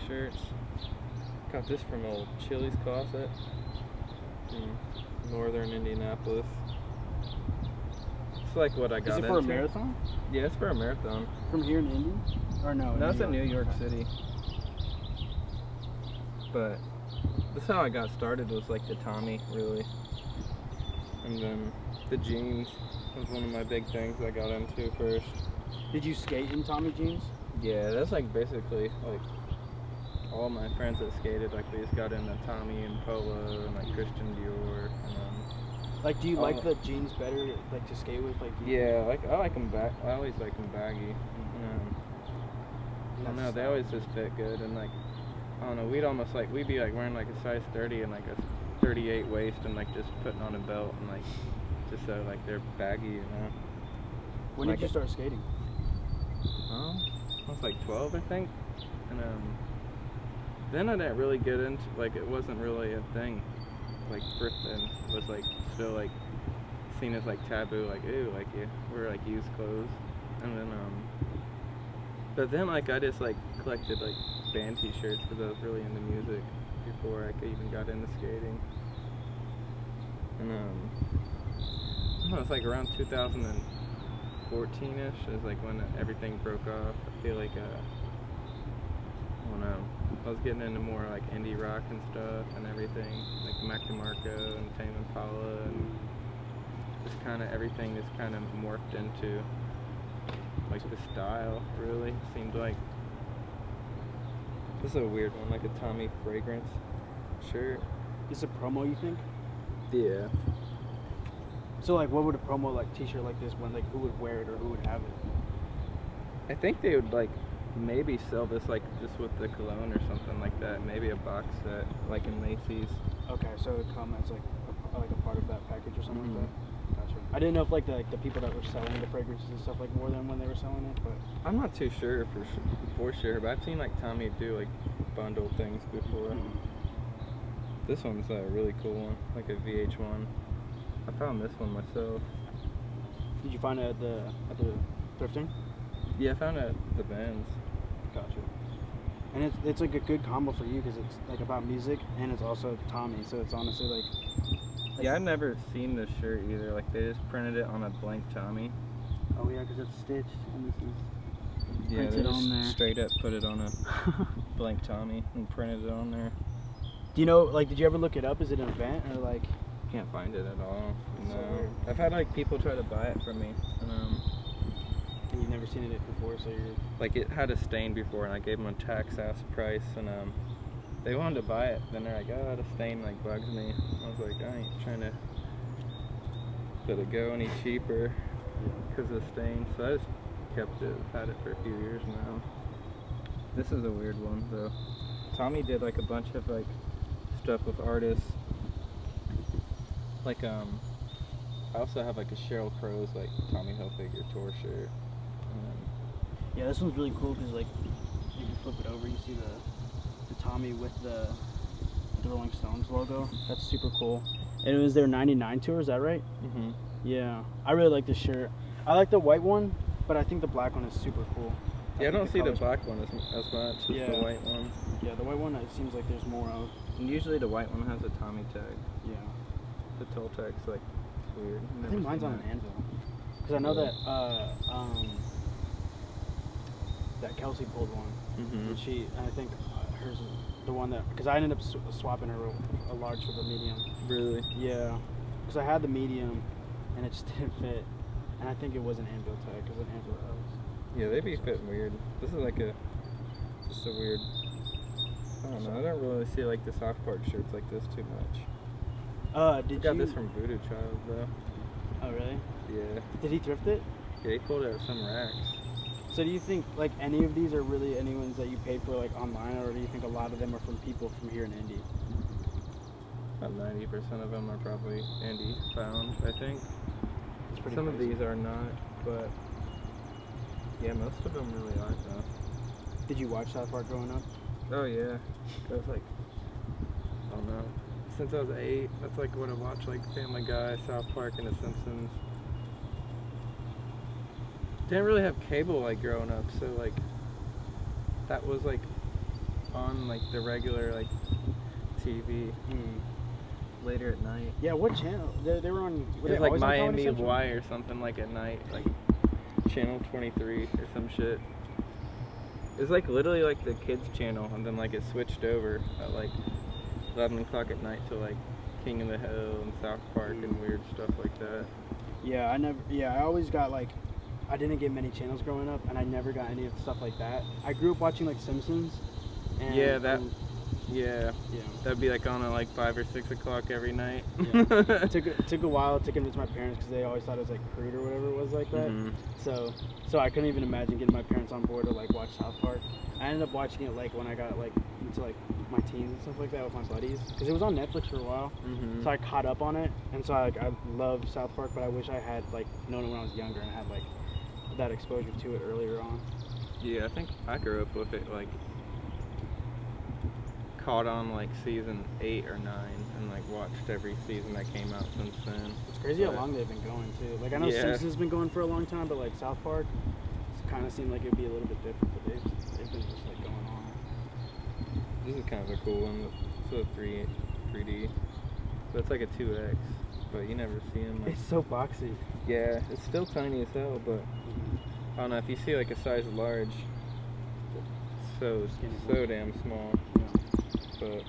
shirts. Got this from old Chili's closet in northern Indianapolis. It's like what I got into. Is it for a marathon? Yeah, it's for a marathon. From here in Indy? Or no? No, it's in New York City. But that's how I got started, was like the Tommy, really. And then the jeans was one of my big things I got into first. Did you skate in Tommy jeans? Yeah, that's like basically like all my friends that skated, like they just got into Tommy and Polo and like Christian Dior. And, like, do you like the jeans better, like to skate with? Like, yeah, like I like them I always like them baggy. I don't know, they always just fit good, and like I don't know, we'd be like wearing like a size 30 and like a 38 waist and like just putting on a belt and like just so like they're baggy, you know. When did you start skating? I was like 12, I think, and then I didn't really get into, like, it wasn't really a thing, like first then it was like still like seen as like taboo, like ooh, like you wear like used clothes, and then but then like I just like collected like band t-shirts because I was really into music before I even got into skating. And I don't know, it's like around 2014-ish is like when everything broke off. I feel like I don't know, I was getting into more like indie rock and stuff and everything, like Mac DeMarco and Tame Impala, and just kind of everything just kind of morphed into like the style, really. Seemed like this is a weird one, like a Tommy fragrance shirt. Is it promo, you think? Yeah. So like, what would a promo like t-shirt like this one, like who would wear it or who would have it? I think they would like maybe sell this like just with the cologne or something like that. Maybe a box set like in Macy's. Okay, so it would come as like a part of that package or something like that. Gotcha. I didn't know if like the people that were selling the fragrances and stuff like more than when they were selling it, but I'm not too sure for sure, but I've seen like Tommy do like bundle things before. This one's a really cool one, like a VH1. I found this one myself. Did you find it at the thrifting? Yeah, I found it at the Benz. Gotcha. And it's like a good combo for you because it's like about music and it's also Tommy, so it's honestly like yeah, I've never seen this shirt either. Like they just printed it on a blank Tommy. Oh yeah, because it's stitched and this is yeah, printed they on there. Straight up put it on a blank Tommy and printed it on there. Do you know, like, did you ever look it up? Is it an event or like? Can't find it at all. So No, weird. I've had like people try to buy it from me, And you've never seen it before, so you're like it had a stain before, and I gave them a tax ass price, and they wanted to buy it. Then they're like, oh, the stain like bugs me. I was like, I ain't trying to let it go any cheaper because of the stain. So I just kept it. I've had it for a few years now. This is a weird one though. Tommy did like a bunch of like stuff with artists. Like I also have like a Sheryl Crow's like Tommy Hilfiger tour shirt. yeah, this one's really cool because like you can flip it over, you see the Tommy with the Rolling Stones logo. That's super cool. And it was their '99 tour, is that right? Mm-hmm. Yeah, I really like this shirt. I like the white one, but I think the black one is super cool. Yeah, I don't see the colors- black one as much as Yeah. the white one. Yeah, the white one it seems like there's more of. And usually the white one has a Tommy tag. Yeah. The toe tag's like weird. I think mine's on an anvil. Because I know that Kelsey pulled one. Mm-hmm. And I think hers is the one that, because I ended up swapping her a large for the medium. Really? Yeah. Because I had the medium and it just didn't fit. And I think it was an anvil tag because an anvil Yeah, they be fitting weird. This is like just a weird, I don't know, I don't really see like the soft part shirts like this too much. I got this from Voodoo Child though. Oh really? Yeah. Did he thrift it? Yeah, he pulled it out of some racks. So do you think like any of these are really any ones that you paid for like online, or do you think a lot of them are from people from here in Indy? About 90% of them are probably Indy found, I think. It's pretty Some crazy. of these are not, but yeah, most of them really are though. Did you watch South Park growing up? Oh yeah, I was like, I don't know, since I was 8, that's like what I watched, like Family Guy, South Park, and The Simpsons. Didn't really have cable like growing up, so like that was like on like the regular like TV later at night. Yeah, what channel? They were on. Were It they was like always on Comedy Miami Central? Y or something like at night, like channel 23 or some shit. It was like literally like the kids channel, and then like it switched over at like 11 o'clock at night to like King of the Hill and South Park and weird stuff like that. Yeah, I always got like, I didn't get many channels growing up, and I never got any of the stuff like that. I grew up watching like Simpsons. And, Yeah, yeah. That'd be like on at like 5 or 6 o'clock every night. Yeah. It took a while to convince my parents because they always thought it was like crude or whatever it was like that. So I couldn't even imagine getting my parents on board to like watch South Park. I ended up watching it like when I got like into like my teens and stuff like that with my buddies because it was on Netflix for a while. So I caught up on it, and so I loved South Park, but I wish I had like known it when I was younger and had like that exposure to it earlier on. Yeah, I think I grew up with it like caught on like season 8 or 9 and like watched every season that came out since then. It's crazy how long they've been going too. Like I know Simpsons has been going for a long time, but like South Park kind of seemed like it'd be a little bit different, but they've been just like going on. This is kind of a cool one. It's a 3D, but it's like a 2X, but you never see them. Like, it's so boxy. Yeah, it's still tiny as hell, but I don't know, if you see like a size large, it's so damn small. But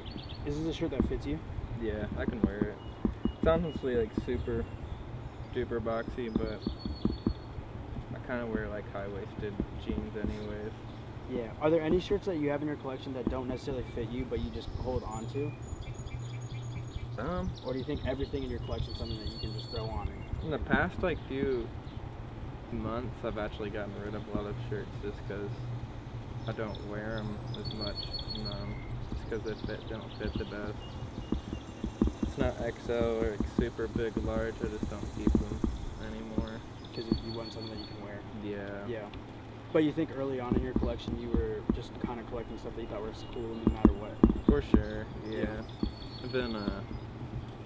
is this a shirt that fits you? Yeah, I can wear it. It's honestly like super duper boxy, but I kind of wear like high-waisted jeans anyways. Yeah. Are there any shirts that you have in your collection that don't necessarily fit you, but you just hold on to? Or do you think everything in your collection is something that you can just throw on? In the past like few months, I've actually gotten rid of a lot of shirts just because I don't wear them as much. Just because they don't fit the best. It's not XL or like super big large. I just don't keep them anymore. Because you want something that you can wear. Yeah. Yeah. But you think early on in your collection you were just kind of collecting stuff that you thought was cool no matter what? For sure, yeah. And then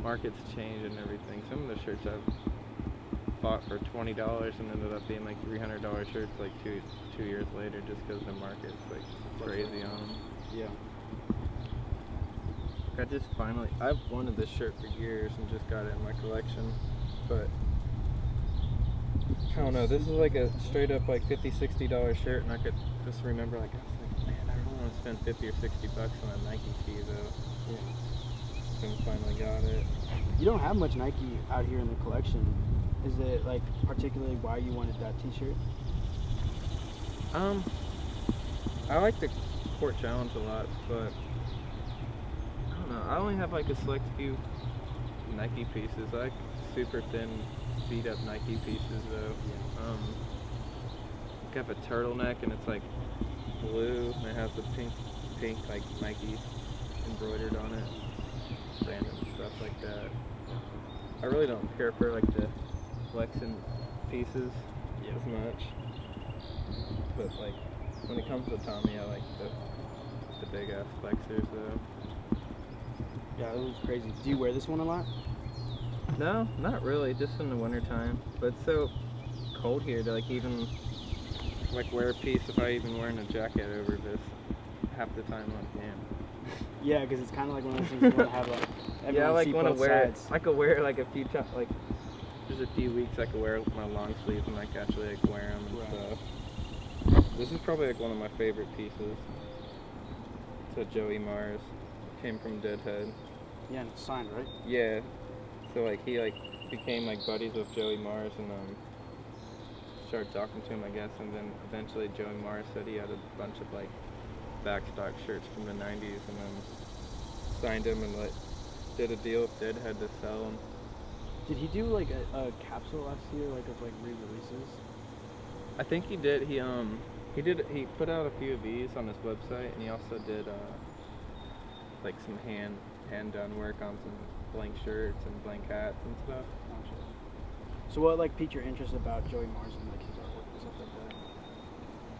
markets change and everything. Some of the shirts I've bought for $20 and ended up being like $300 shirts like two years later just because the market's like crazy on them. Yeah. I've wanted this shirt for years and just got it in my collection, but I don't know, this is like a straight up like $50, $60 shirt, and I could just remember like, I was like, man, I don't want to spend 50 or 60 bucks on a Nike tee though. Yeah. And finally got it. You don't have much Nike out here in the collection. Is it like particularly why you wanted that t-shirt? I like the Court Challenge a lot, but I don't know, I only have like a select few Nike pieces. I like super thin beat up Nike pieces though. Yeah. I have a turtleneck and it's like blue and it has the pink like Nike embroidered on it. Random stuff like that. I really don't care for like the flexing pieces as much. But like when it comes to Tommy, I like the big ass flexors though. Yeah, it was crazy. Do you wear this one a lot? No, not really, just in the winter time. But it's so cold here to like even like wear a piece if I even wearing a jacket over this. Half the time I'm damn. Yeah, because it's kind of like one of those things you want to have like everyone yeah, I like want to wear sides. I could wear like a few times, like there's a few weeks I could wear my long sleeves and like actually like wear them and stuff. This is probably like one of my favorite pieces. It's a Joey Mars. Came from Deadhead. Yeah, and it's signed, right? Yeah. So like he like became like buddies with Joey Mars and started talking to him, I guess, and then eventually Joey Mars said he had a bunch of like backstock shirts from the 90s and then signed him and like did a deal with Deadhead to sell them. Did he do like a capsule last year, like of like re-releases? I think he did. He put out a few of these on his website, and he also did like some hand done work on some blank shirts and blank hats and stuff. So what like piqued your interest about Joey Mars and like his artwork and stuff like that?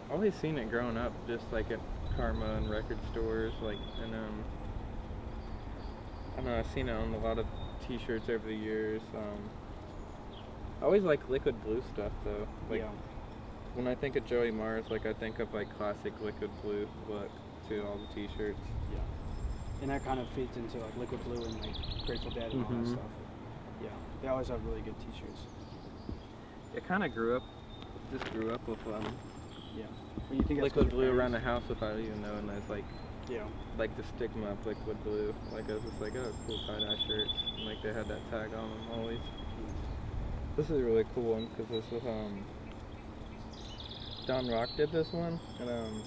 I've always seen it growing up, just like at Karma and record stores, like, and I don't know, I've seen it on a lot of t-shirts over the years. I always like liquid blue stuff though. Like when I think of Joey Mars, like I think of like classic liquid blue look. too, all the t-shirts. Yeah. And that kind of feeds into like Liquid Blue and like Grateful Dead and all that stuff. Yeah. They always have really good t-shirts. It kind of grew up with Yeah. But you think that's Liquid 'cause Blue your around the parents- house without even knowing that's like Yeah. like the stigma of Liquid Blue. Like I was just like, oh, cool tie-dye shirts. And like they had that tag on them always. This is a really cool one because this was Don Rock did this one, and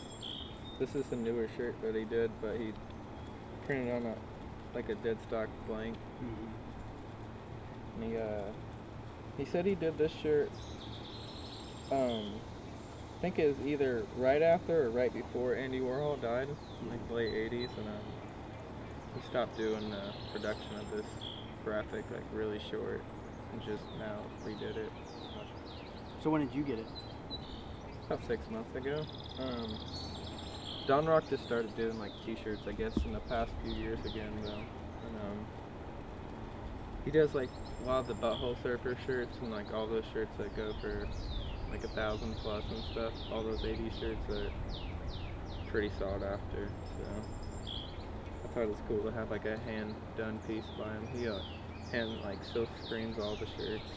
this is a newer shirt that he did, but he printed on a dead stock blank. And he said he did this shirt. I think it was either right after or right before Andy Warhol died, like the late '80s, and he stopped doing production of this graphic, like really short, and just now redid it. So when did you get it? About 6 months ago. Don Rock just started doing like t-shirts, I guess, in the past few years again, though. And he does like a lot of the Butthole Surfer shirts and like all those shirts that go for like 1,000 plus and stuff. All those '80s shirts are pretty sought after. So I thought it was cool to have like a hand done piece by him. He hand like silk screens all the shirts.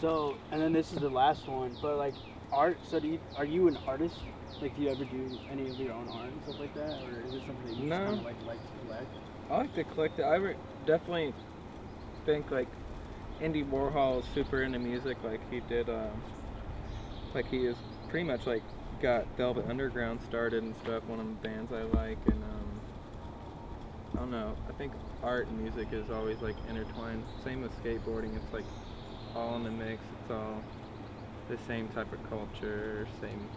So, and then this is the last one, but like art, so are you an artist? Like, do you ever do any of your own art and stuff like that? Or is it something that you just kind of like to collect? I like to collect it. I definitely think like Andy Warhol is super into music. Like he did, like he is pretty much like got Velvet Underground started and stuff, one of the bands I like. And I don't know, I think art and music is always like intertwined. Same with skateboarding, it's like all in the mix. It's all the same type of culture, same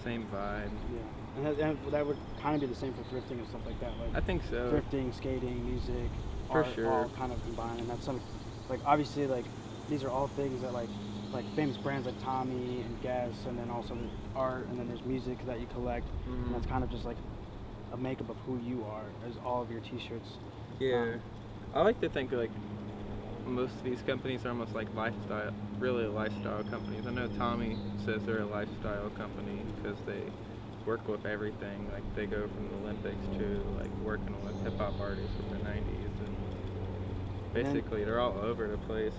vibe. Yeah, and that would kind of be the same for thrifting and stuff like that. Like I think so. thrifting, skating, music, For art, sure. all kind of combined. And that's some, like obviously like these are all things that like famous brands like Tommy and Guess, and then also the art, and then there's music that you collect, and that's kind of just like a makeup of who you are as all of your t-shirts. Yeah, I like to think like most of these companies are almost like really lifestyle companies. I know Tommy says they're a lifestyle company because they work with everything. Like they go from the Olympics to like working with hip hop artists from the '90s, and basically they're all over the place.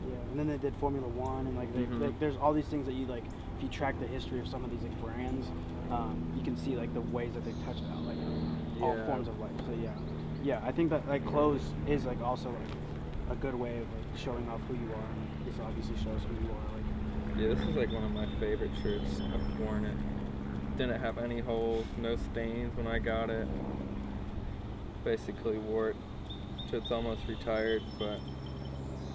Yeah, and then they did Formula One, and like there's all these things that you like. If you track the history of some of these like brands, you can see like the ways that they've touched on like all forms of life. So yeah, I think that like clothes is like also like a good way of like showing off who you are, and this obviously shows who you are. Like Yeah, this is like one of my favorite shirts. I've worn it. Didn't have any holes, no stains when I got it. Basically wore it till it's almost retired, but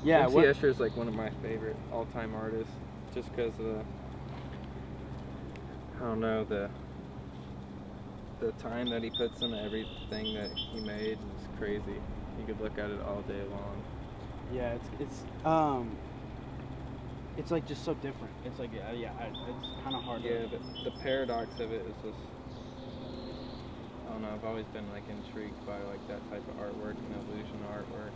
yeah, MC Escher is like one of my favorite all-time artists, just because of the time that he puts into everything that he made is crazy. You could look at it all day long. Yeah, it's like just so different. It's like it's kind of hard. Yeah, but the paradox of it is just, I don't know, I've always been like intrigued by like that type of artwork and illusion artwork.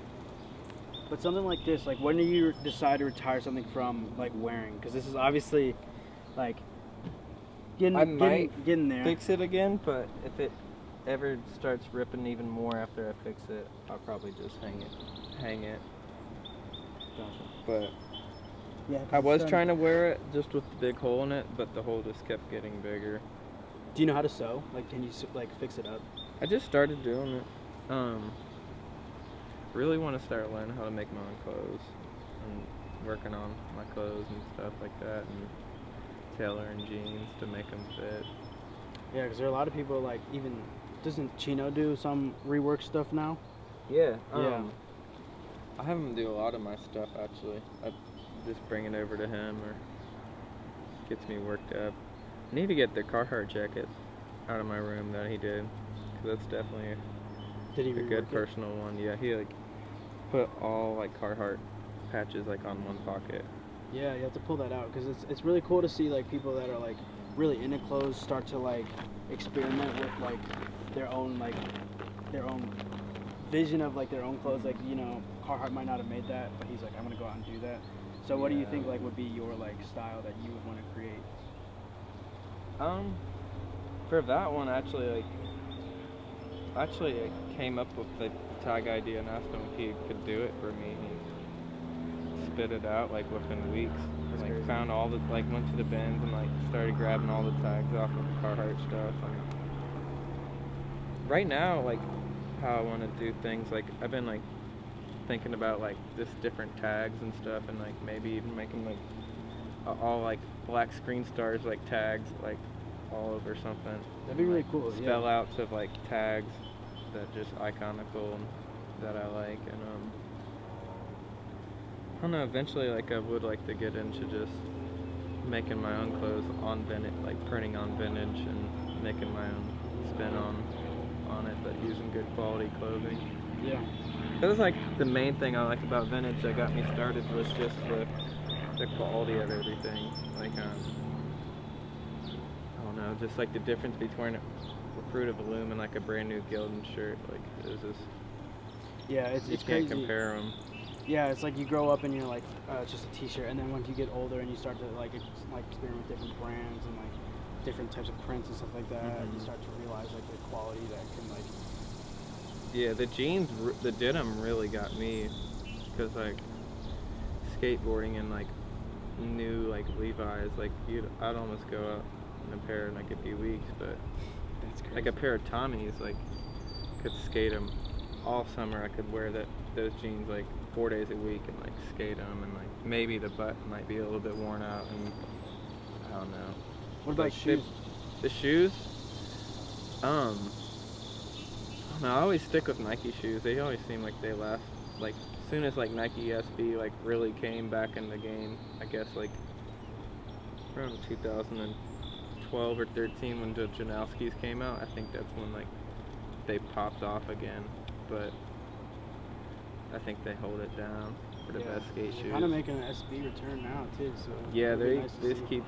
But something like this, like when do you decide to retire something from like wearing? Because this is obviously like getting there. Fix it again, but if it ever starts ripping even more after I fix it, I'll probably just hang it. Gotcha. But Yeah, I was trying to wear it just with the big hole in it, but the hole just kept getting bigger. Do you know how to sew? Like, can you like fix it up? I just started doing it. Really want to start learning how to make my own clothes and working on my clothes and stuff like that, and tailoring jeans to make them fit. Yeah, because there are a lot of people like even doesn't Chino do some rework stuff now? Yeah. Yeah. I have him do a lot of my stuff actually. I just bring it over to him, or gets me worked up. I need to get the Carhartt jacket out of my room that he did, because that's definitely a good personal one. Yeah, he like put all like Carhartt patches like on one pocket. Yeah, you have to pull that out because it's really cool to see like people that are like really into clothes start to like experiment with like their own vision of like their own clothes. Like, you know, Carhartt might not have made that, but he's like, I'm gonna go out and do that. So what do you think like would be your like style that you would want to create? For that one, actually, I came up with the tag idea and asked him if he could do it for me. He spit it out like within weeks. That's Like crazy. found all the went to the bins and like started grabbing all the tags off of the Carhartt stuff. And right now, like how I want to do things, like I've been like thinking about like just different tags and stuff, and like maybe even making like all like black screen stars like tags like all over something. That'd be really cool. Spell outs of like tags that just iconical and that I like, and I don't know, eventually like I would like to get into just making my own clothes on vintage, like printing on vintage and making my own spin on it, but using good quality clothing. Yeah. That was like the main thing I liked about vintage that got me started, was just the quality of everything. Like I don't know, just like the difference between a Fruit of the Loom and like a brand new Gildan shirt. Like it was just, Yeah, it's you crazy. can't compare them. Yeah, it's like you grow up and you're like, it's just a t-shirt, and then once you get older and you start to like experiment with different brands and like different types of prints and stuff like that, you start to realize like the quality that can like. Yeah, the jeans, the denim really got me, because like skateboarding and like new like Levi's, like I'd almost go out in a pair in like a few weeks, but That's crazy. like a pair of Tommies, like could skate them all summer. I could wear those jeans like 4 days a week and like skate them, and like maybe the butt might be a little bit worn out, and I don't know. What about But shoes? The shoes, I don't know, I always stick with Nike shoes. They always seem like they last. Like as soon as like Nike SB like really came back in the game, I guess like around 2012 or 13 when the Janowskis came out, I think that's when like they popped off again. But I think they hold it down for the best skate shoes. Kind of making an SB return now too, so Yeah, it'll be they nice to just see. keep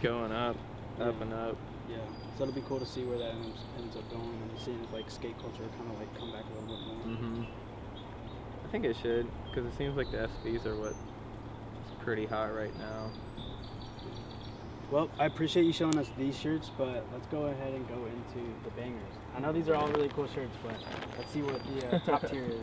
going up and up. Yeah, so it'll be cool to see where that ends up going, and seeing if like skate culture kind of like come back a little bit more. I think it should, because it seems like the SBs are what's pretty hot right now. Well, I appreciate you showing us these shirts, but let's go ahead and go into the bangers. I know these are all really cool shirts, but let's see what the top tier is.